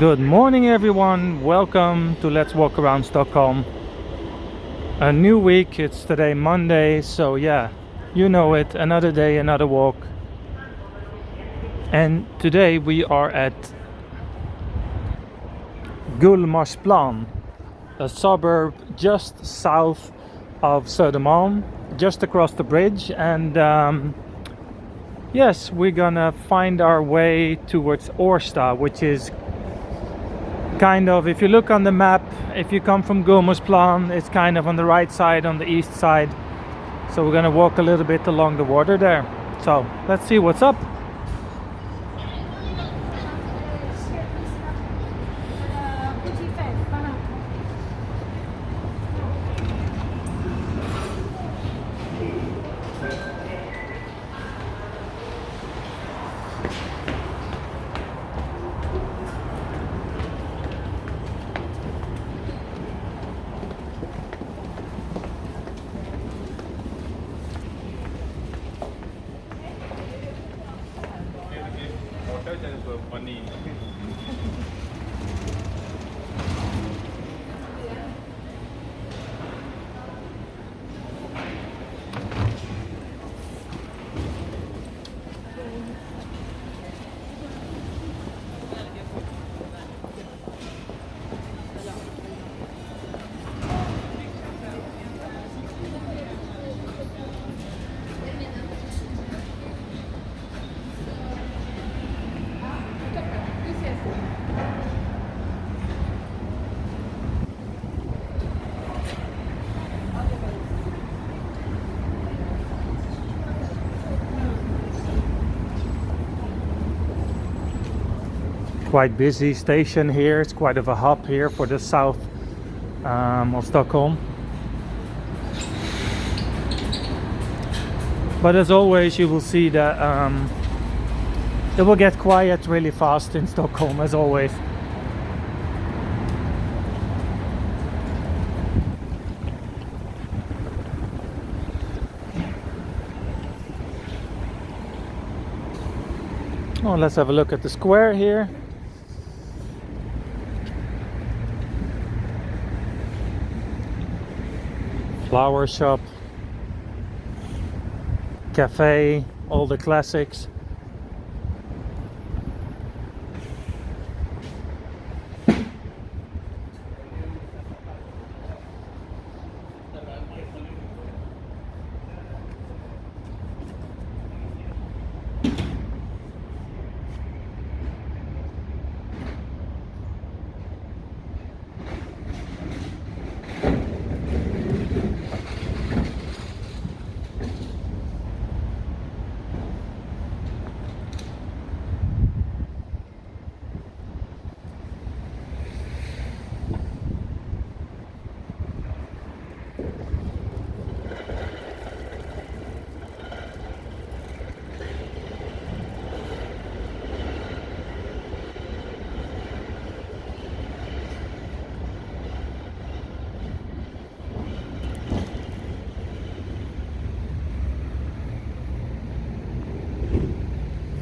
Good morning everyone, welcome to Let's Walk Around Stockholm. A new week, it's today Monday, so yeah, you know it, another day, another walk. And today we are at Gullmarsplan, a suburb just south of Södermalm, just across the bridge, and yes, we're gonna find our way towards Orstar, which is kind of, if you look on the map, if you come from Gullmarsplan, it's kind of on the right side, on the east side. So we're gonna walk a little bit along the water there. So let's see what's up. Quite busy station here. It's quite of a hub here for the south of Stockholm. But as always, you will see that it will get quiet really fast in Stockholm, as always. Oh, let's have a look at the square here. Flower shop, cafe, all the classics.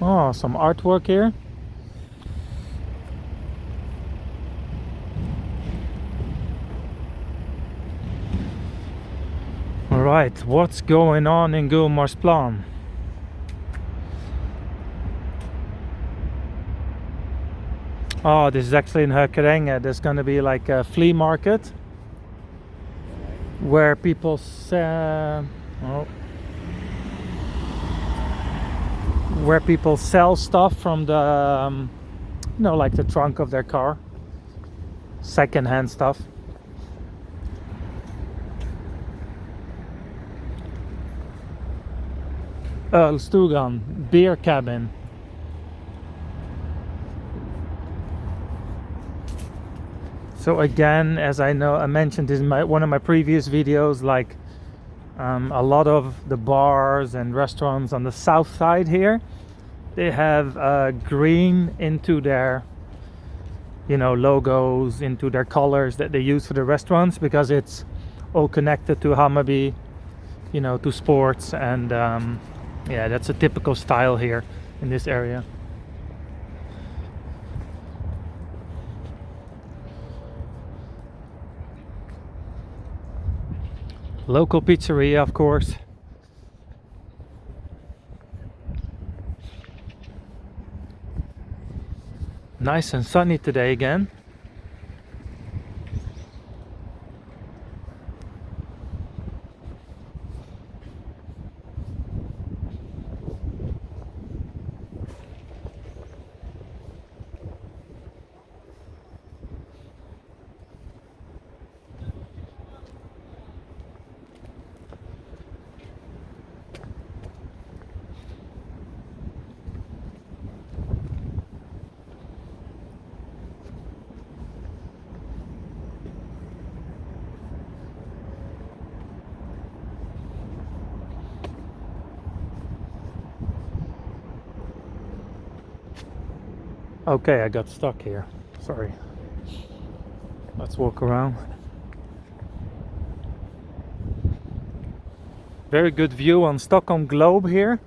Oh, some artwork here. All right, what's going on in Gullmarsplan? Oh, this is actually in Hökarängen. There's going to be like a flea market where people where people sell stuff from the you know, like the trunk of their car, second-hand stuff. Ölstugan, beer cabin. So again, as I mentioned in one of my previous videos, like a lot of the bars and restaurants on the south side here, they have green into their, you know, logos, into their colors that they use for the restaurants, because it's all connected to Hammarby, you know, to sports, and yeah, that's a typical style here in this area. Local pizzeria, of course. Nice and sunny today again. Okay, I got stuck here. Sorry. Let's walk around. Very good view on Stockholm Globe here.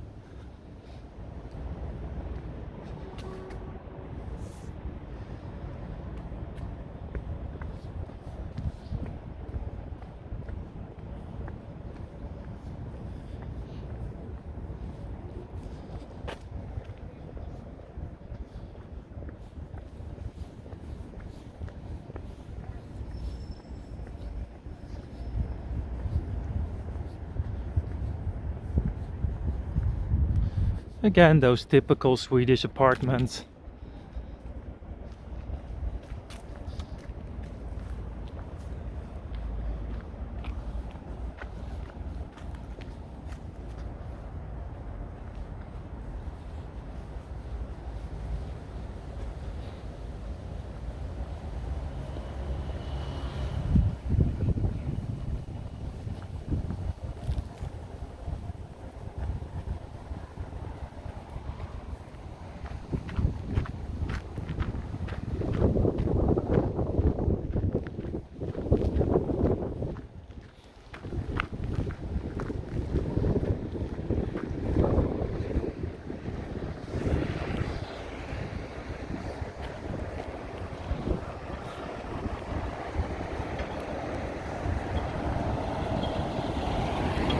Again, those typical Swedish apartments.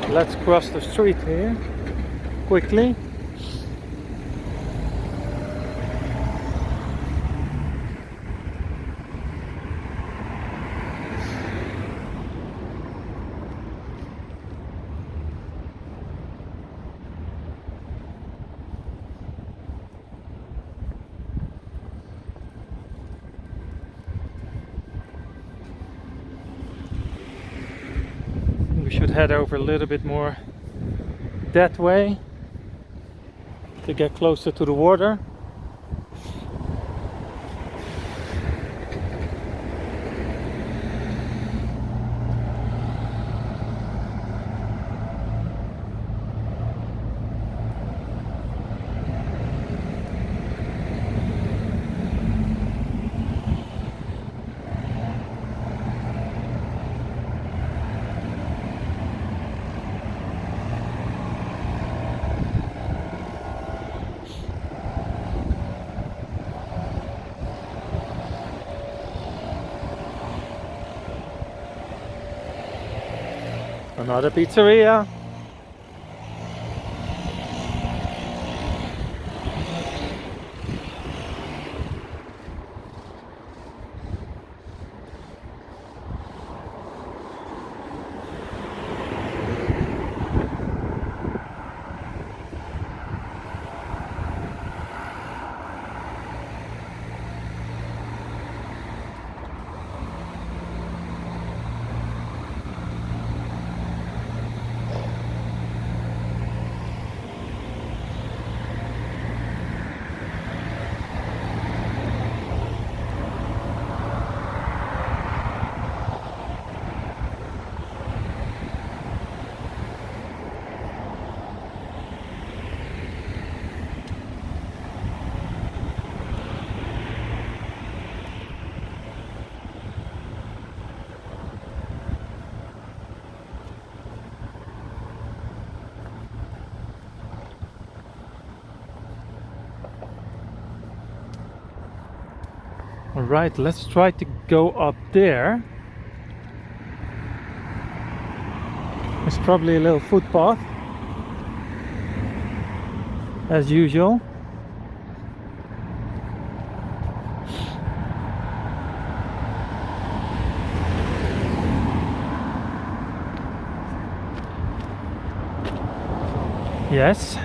Let's cross the street here quickly. We should head over a little bit more that way to get closer to the water. Another pizzeria. Alright, let's try to go up there. It's probably a little footpath, as usual. Yes.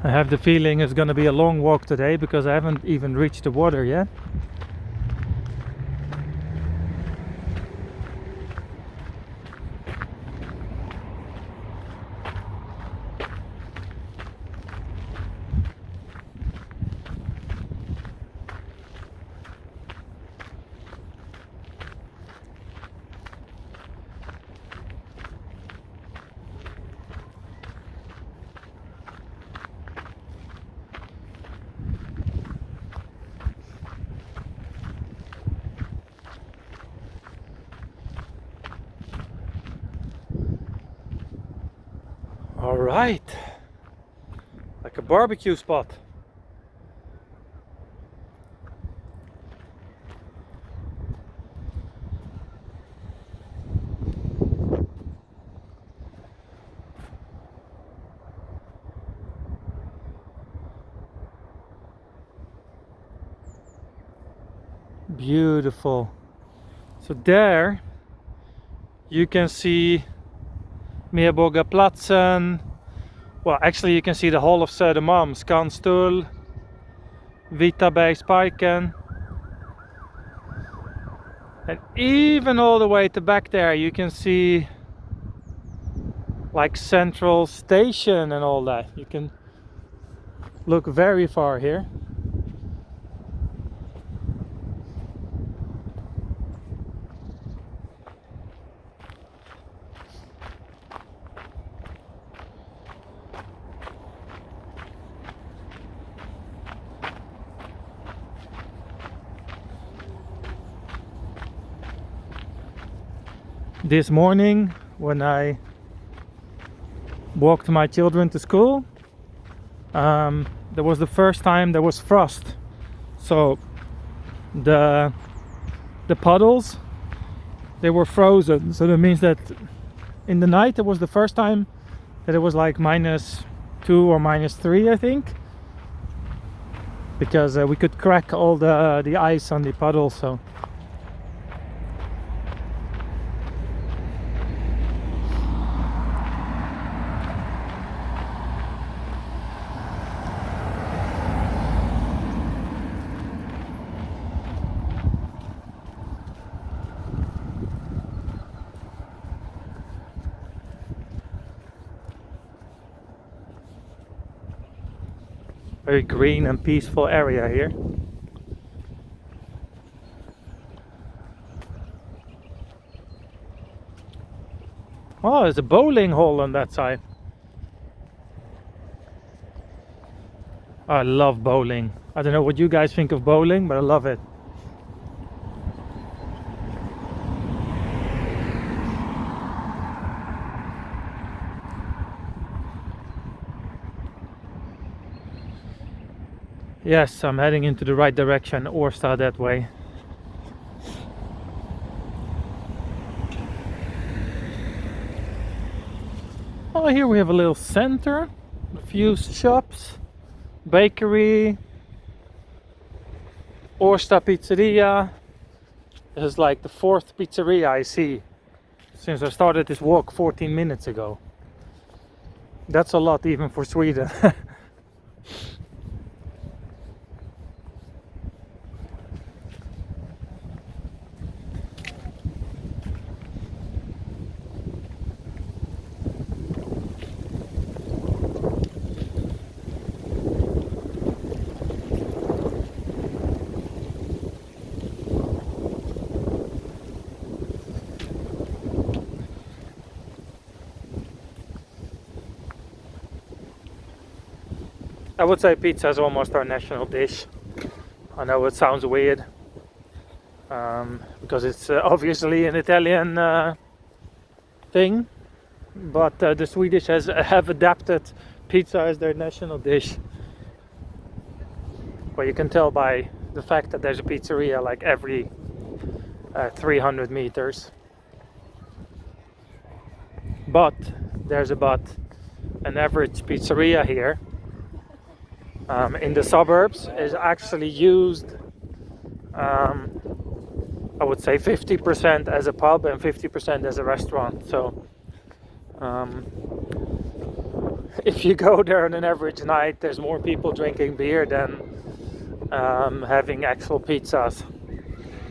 I have the feeling it's going to be a long walk today because I haven't even reached the water yet. All right, like a barbecue spot. Beautiful. So there you can see Platsen. Well, actually you can see the whole of Södermalm, Skanstull, Vitabergsparken, and even all the way to back there you can see like Central Station and all that. You can look very far here. This morning when I walked my children to school, there was the first time there was frost, so the puddles, they were frozen. So that means that in the night it was the first time that it was like -2 or -3, I think, because we could crack all the ice on the puddles. So very green and peaceful area here. Oh, there's a bowling hall on that side. I love bowling. I don't know what you guys think of bowling, but I love it. Yes, I'm heading into the right direction, Orstar that way. Oh, here we have a little center, a few shops, bakery, Orstar pizzeria. This is like the 4th pizzeria I see since I started this walk 14 minutes ago. That's a lot even for Sweden. I would say pizza is almost our national dish. I know it sounds weird because it's obviously an Italian thing, but the Swedish have adapted pizza is their national dish. But you can tell by the fact that there's a pizzeria like every 300 meters. But there's about an average pizzeria here in the suburbs is actually used, I would say 50% as a pub and 50% as a restaurant. So if you go there on an average night, there's more people drinking beer than having actual pizzas.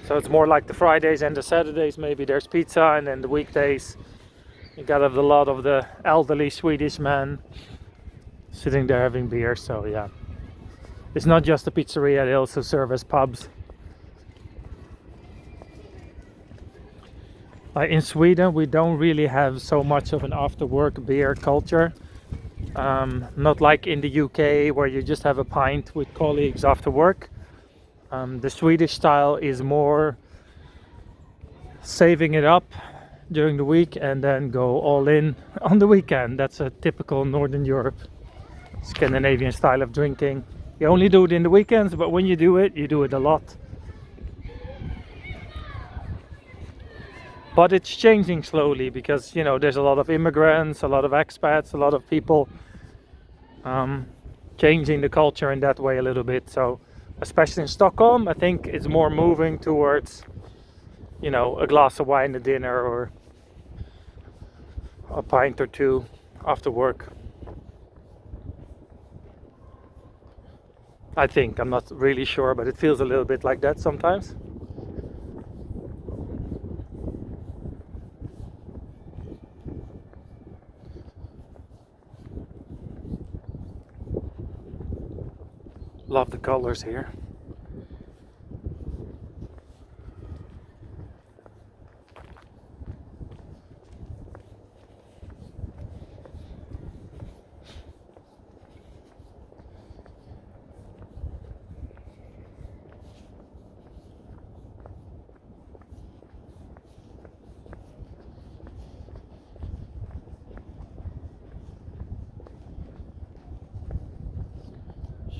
So it's more like the Fridays and the Saturdays, maybe there's pizza, and then the weekdays you got a lot of the elderly Swedish men sitting there having beer. So yeah, it's not just a pizzeria, they also serve as pubs. In Sweden we don't really have so much of an after work beer culture. Not like in the UK where you just have a pint with colleagues after work. The Swedish style is more saving it up during the week and then go all in on the weekend. That's a typical Northern Europe, Scandinavian style of drinking. You only do it in the weekends, but when you do it a lot. But it's changing slowly because, you know, there's a lot of immigrants, a lot of expats, a lot of people changing the culture in that way a little bit. So especially in Stockholm, I think it's more moving towards, you know, a glass of wine at dinner or a pint or two after work. I think, I'm not really sure, but it feels a little bit like that sometimes. Love the colors here.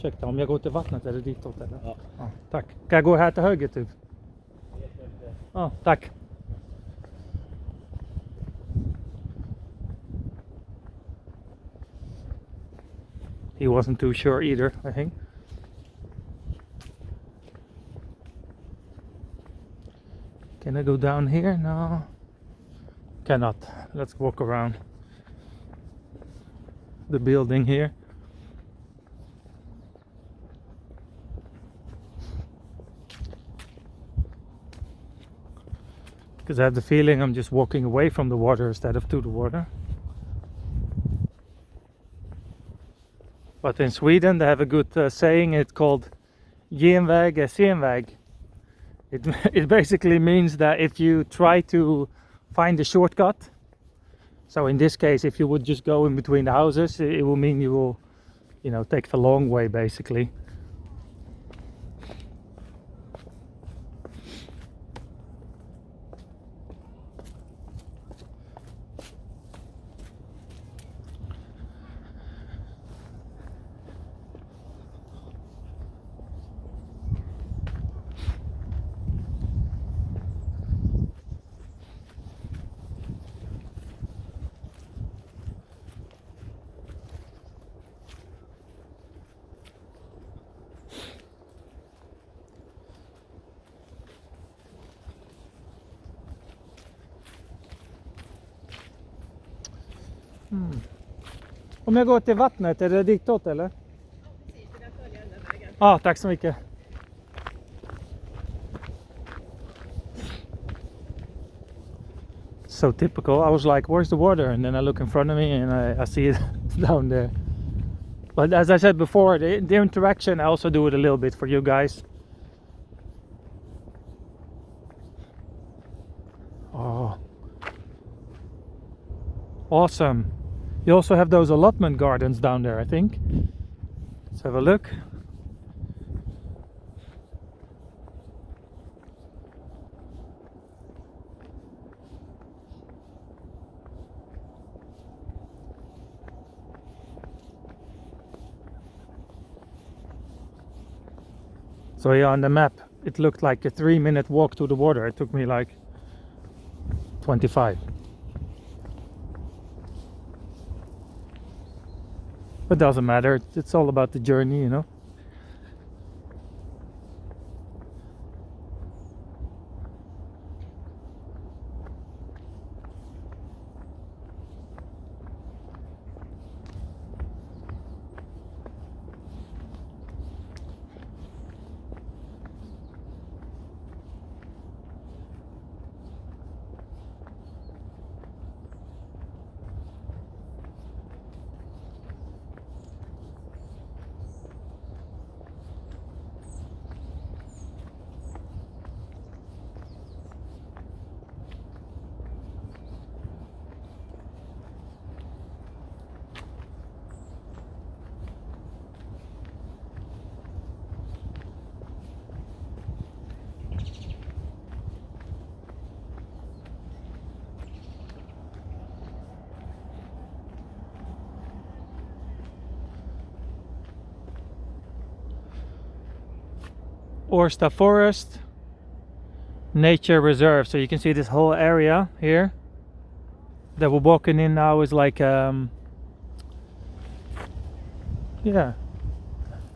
Ursäkta, om jag går till vattnet är det ditåt eller? Ja. Ja, tack. Kan jag gå här till höger typ? Ja, tack. He wasn't too sure either, I think. Can I go down here? No. Cannot. Let's walk around the building here. Because I have the feeling I'm just walking away from the water instead of to the water. But in Sweden they have a good saying, it's called genväg är senväg. It basically means that if you try to find a shortcut, so in this case if you would just go in between the houses, it will mean you will, you know, take the long way basically. Om jag går till vattnet, är det ditåt eller? Ja, precis. Det där följer den där vägen. Ja, tack så mycket. So typical. I was like, where's the water? And then I look in front of me and I see it down there. But as I said before, the interaction, I also do it a little bit for you guys. Oh, awesome. You also have those allotment gardens down there, I think. Let's have a look. So yeah, on the map it looked like a 3-minute walk to the water. It took me like 25. But doesn't matter, it's all about the journey, you know. Orstar Forest Nature Reserve. So you can see this whole area here that we're walking in now is like yeah,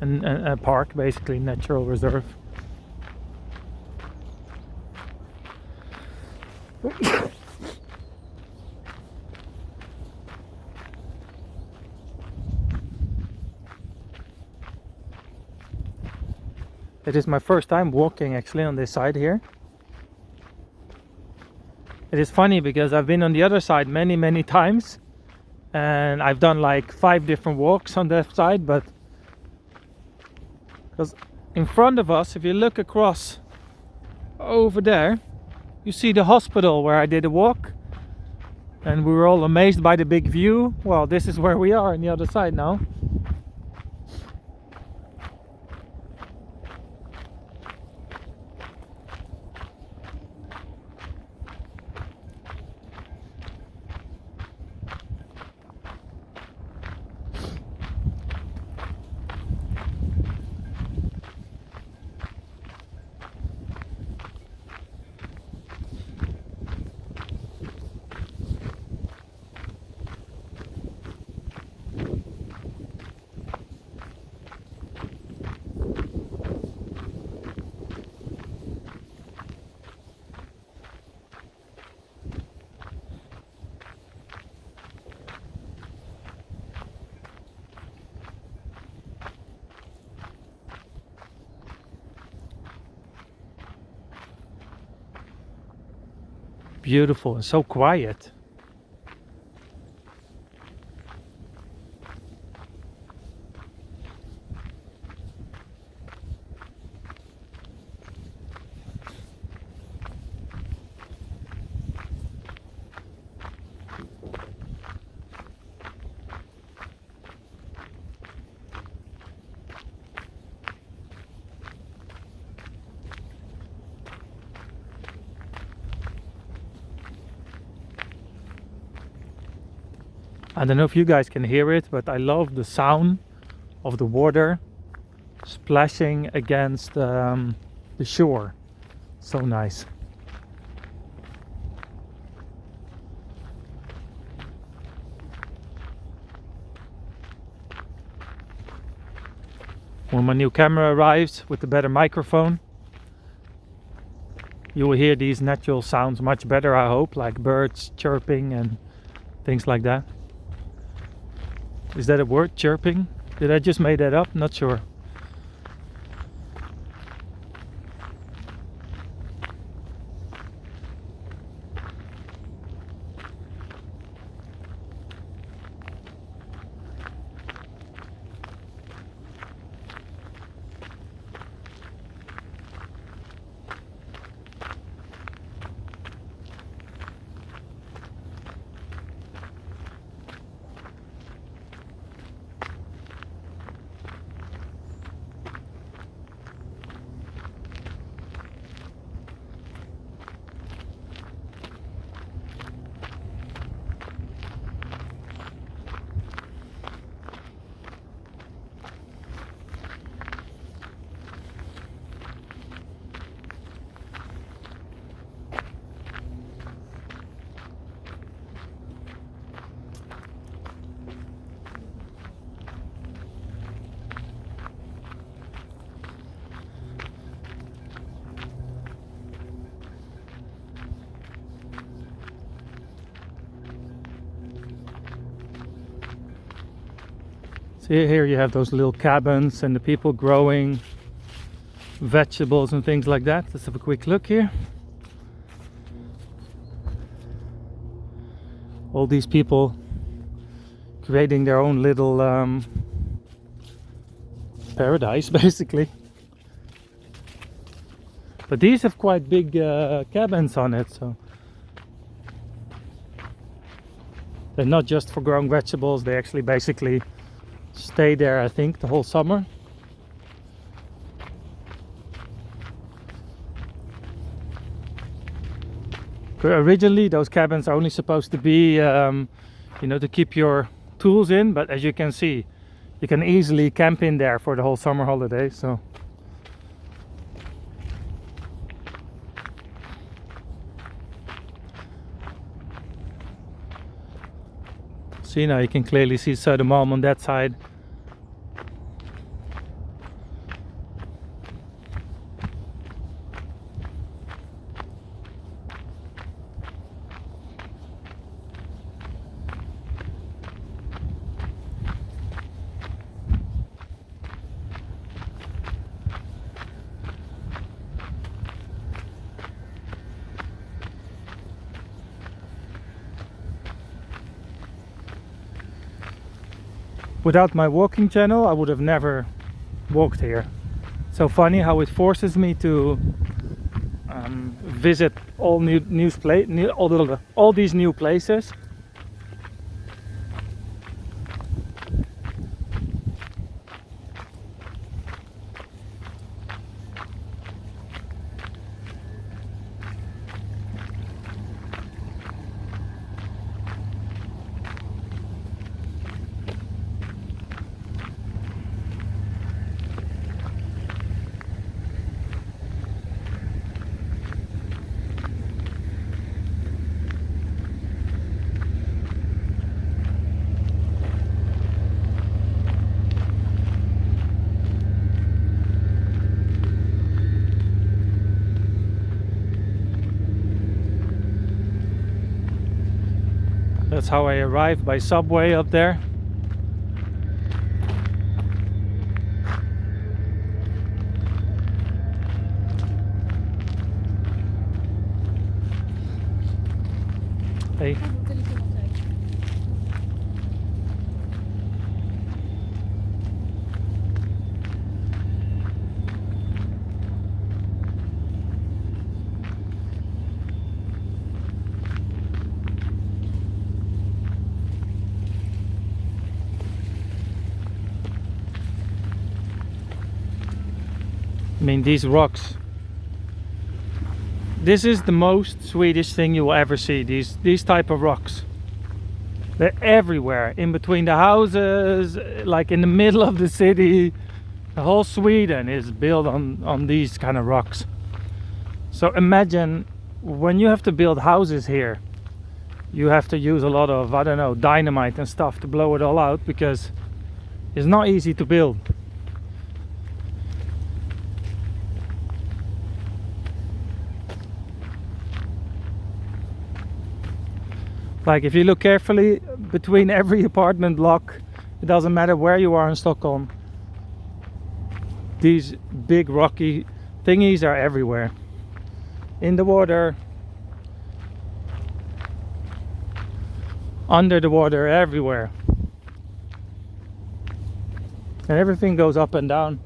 a park, basically, natural reserve. It is my first time walking actually on this side here. It is funny because I've been on the other side many times, and I've done like 5 different walks on that side, but because in front of us, if you look across over there, you see the hospital where I did a walk, and we were all amazed by the big view. Well, this is where we are on the other side now. Beautiful and so quiet. I don't know if you guys can hear it, but I love the sound of the water splashing against the shore. So nice. When my new camera arrives with the better microphone, you will hear these natural sounds much better, I hope, like birds chirping and things like that. Is that a word, chirping? Did I just make that up? Not sure. See, here you have those little cabins and the people growing vegetables and things like that. Let's have a quick look here. All these people creating their own little paradise, basically. But these have quite big cabins on it, so they're not just for growing vegetables. They actually basically stay there, I think, the whole summer. Originally those cabins are only supposed to be you know, to keep your tools in, but as you can see, you can easily camp in there for the whole summer holiday. So see, now you can clearly see Södermalm on that side. Without my walking channel, I would have never walked here. So funny how it forces me to visit all these new places. That's how I arrived, by subway up there. Hey. I mean, these rocks, this is the most Swedish thing you will ever see. These type of rocks, they're everywhere, in between the houses, like in the middle of the city. The whole Sweden is built on these kind of rocks. So imagine when you have to build houses here, you have to use a lot of, I don't know, dynamite and stuff to blow it all out, because it's not easy to build. Like, if you look carefully between every apartment block, it doesn't matter where you are in Stockholm, these big rocky thingies are everywhere. In the water, under the water, everywhere. And everything goes up and down.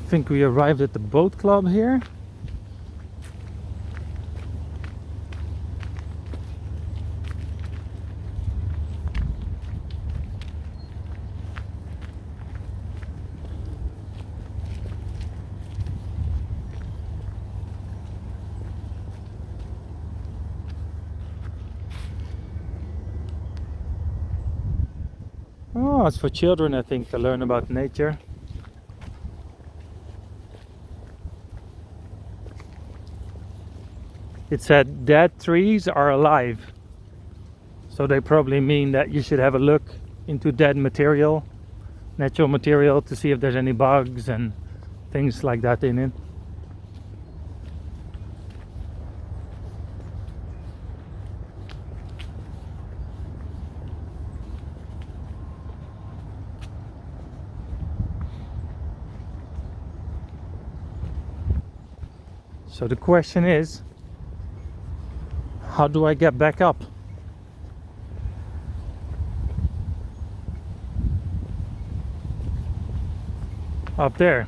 I think we arrived at the boat club here. Oh, it's for children, I think, to learn about nature. It said dead trees are alive. So they probably mean that you should have a look into dead material, natural material, to see if there's any bugs and things like that in it. So the question is, how do I get back up? Up there.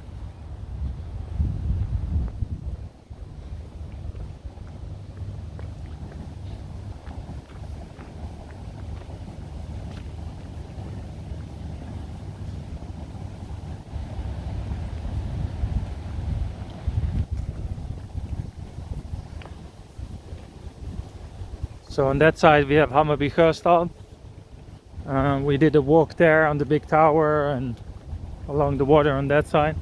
So on that side we have Hammarby Sjöstad. We did a walk there on the big tower and along the water on that side.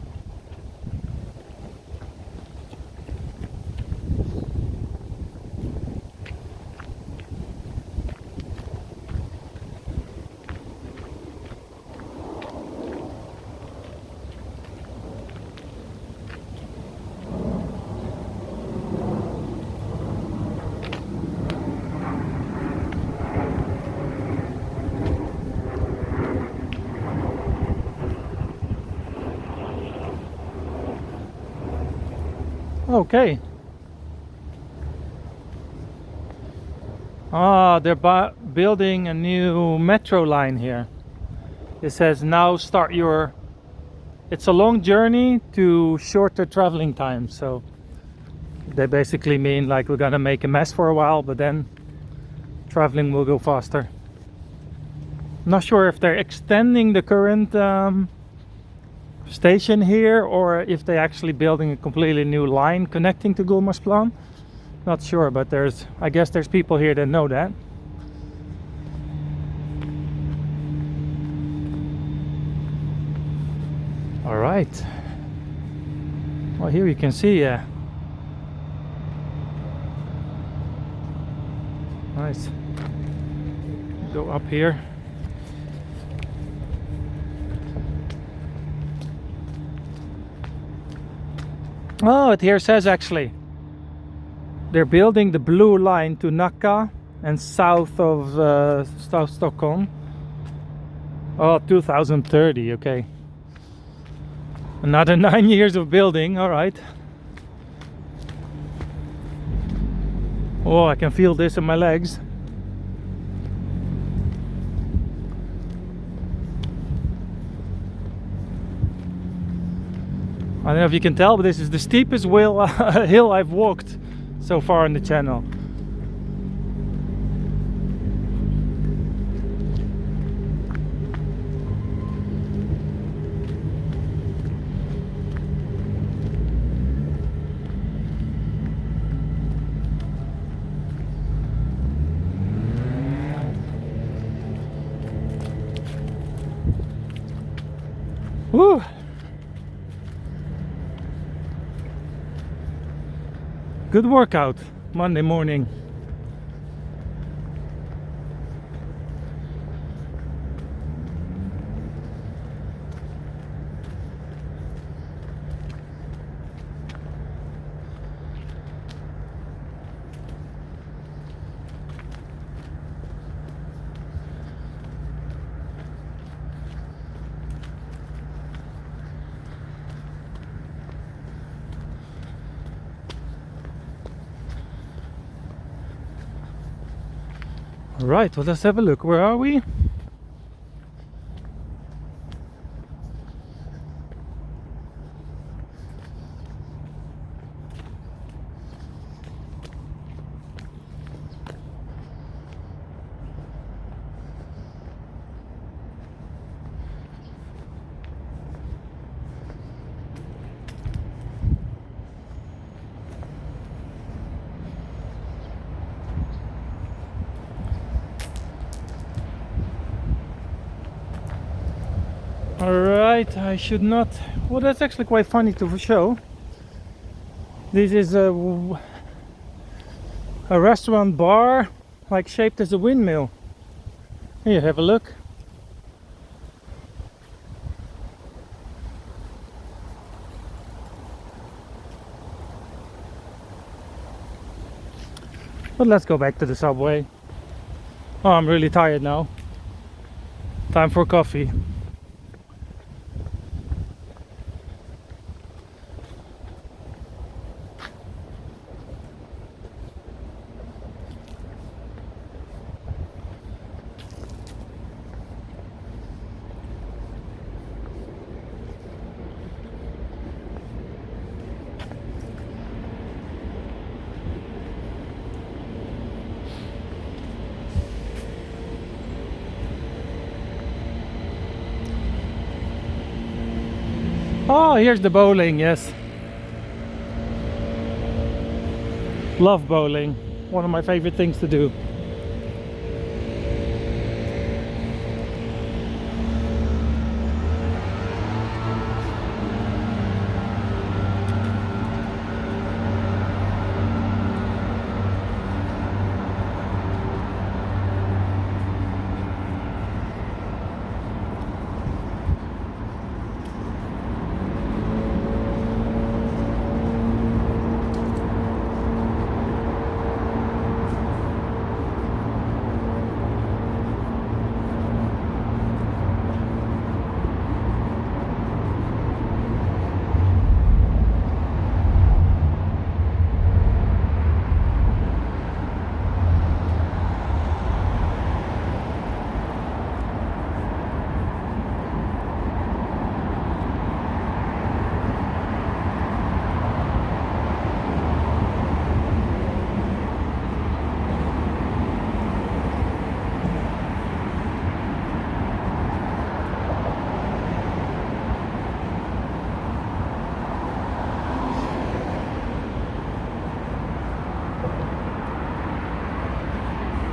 Okay. Ah, they're building a new metro line here. It says now start your... It's a long journey to shorter traveling time. So they basically mean like we're gonna make a mess for a while, but then traveling will go faster. Not sure if they're extending the current station here or if they're actually building a completely new line connecting to Gullmarsplan. Not sure, but I guess there's people here that know that. All right. Well, here you can see nice. Go up here. Oh, it here says actually they're building the blue line to Nacka and south of South Stockholm. Oh, 2030, okay. Another 9 years of building, all right. Oh, I can feel this in my legs. I don't know if you can tell, but this is the steepest hill I've walked so far on the channel. Woo! Good workout Monday morning. Right, well, let's have a look. Where are we? right, I should not. Well, that's actually quite funny to show. This is a restaurant bar, like shaped as a windmill. Here, have a look. But let's go back to the subway. Oh, I'm really tired now. Time for coffee. Oh, here's the bowling, yes. Love bowling. One of my favorite things to do.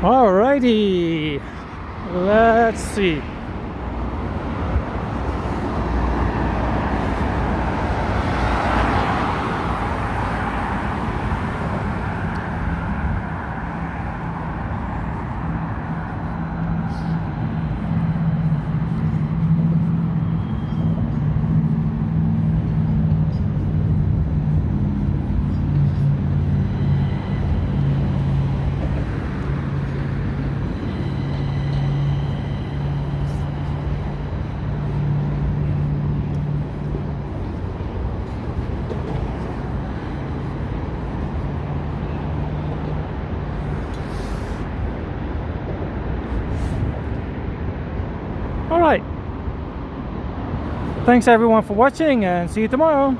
Alrighty, let's see. Alright, thanks everyone for watching and see you tomorrow.